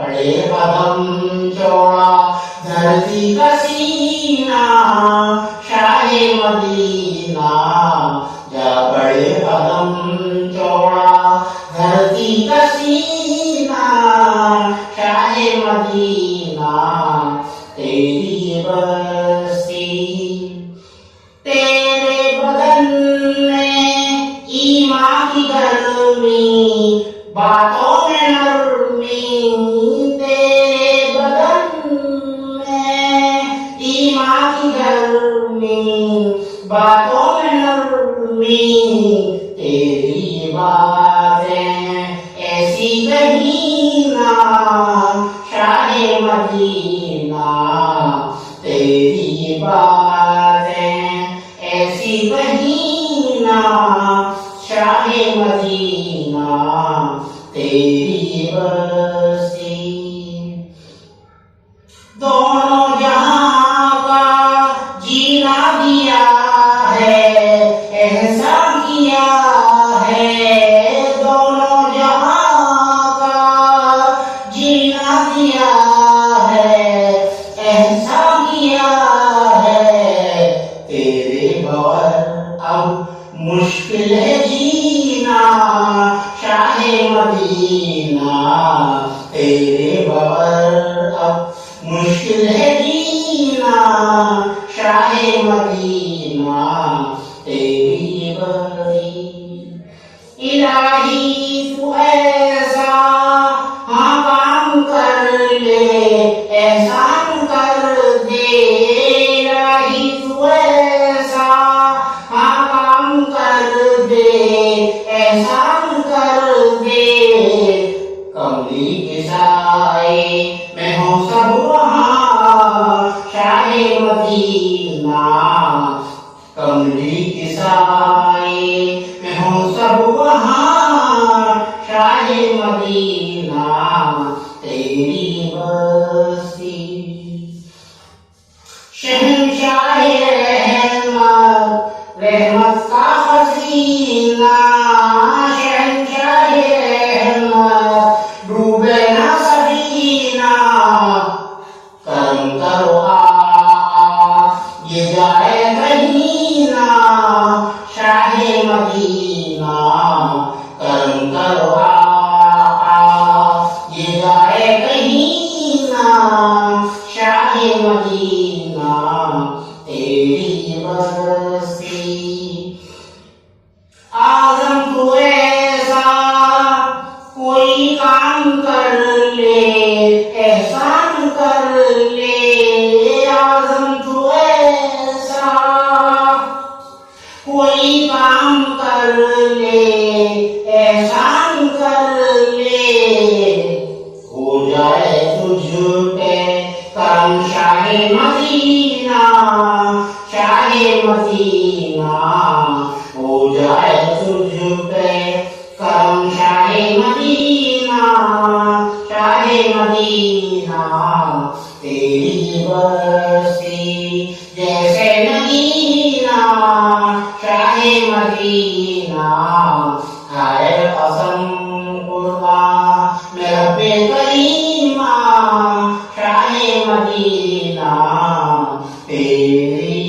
बड़े कदम चौड़ा धरती का सीना शाहे मदीना जा बड़े कदम चौड़ा धरती का सीना शाहे मदीना तेरी बस्ती तेरे बदन में ईमान की गर्मी बातों में नरमी तेरे बदन में ईमान की गर्मी बातों में नरमी तेरी बातें ऐसी कहीं ना शाहे मदीना तेरी बातें ऐसी कहीं ना शाहे मदीना तेरी बस्ती दोनों जहां का जीना दिया है एहसान किया है दोनों जहां का जीना दिया है एहसान किया है तेरे बगैर अब मुश्किल है जीना शाहे मदीना तेरे बगैर अब मुश्किल है जीना शाहे मदीना तेरी बड़ी इलाही तू ऐसा हाँ काम कर ले एहसान कर दे इलाही तू ऐसा हाँ काम कर दे एहसान कर दे कमली के साए मैं हूँ सब वहाँ शाहे मदीना कमली के साए मैं हूँ सब वहाँ शाहे मदीना तेरी बस्ती शहंशाहे रहमत रहमत का खजीना शहंशाहे रहमत डूबे ना सफीना करम करो ये जाए कहीं ना शाहे मदीना करम करो ये जाए कहीं ना शाहे मदीना तेरी बस्ती आज़म तू ऐसा कोई काम कर ले एहसान कर ले आज़म तू ऐसा कोई काम कर ले एहसान कर ले हो जाए तुझ पे करम शाहे मदीना शाहे मदीना हो जाए तुझ पे करम शाहे मदीना शाहे मदीना तेरी बस्ती जैसे नगीना शाहे मदीना है कसम कुर्बान मेरा बेकरीमा शाहे मदीना तेरी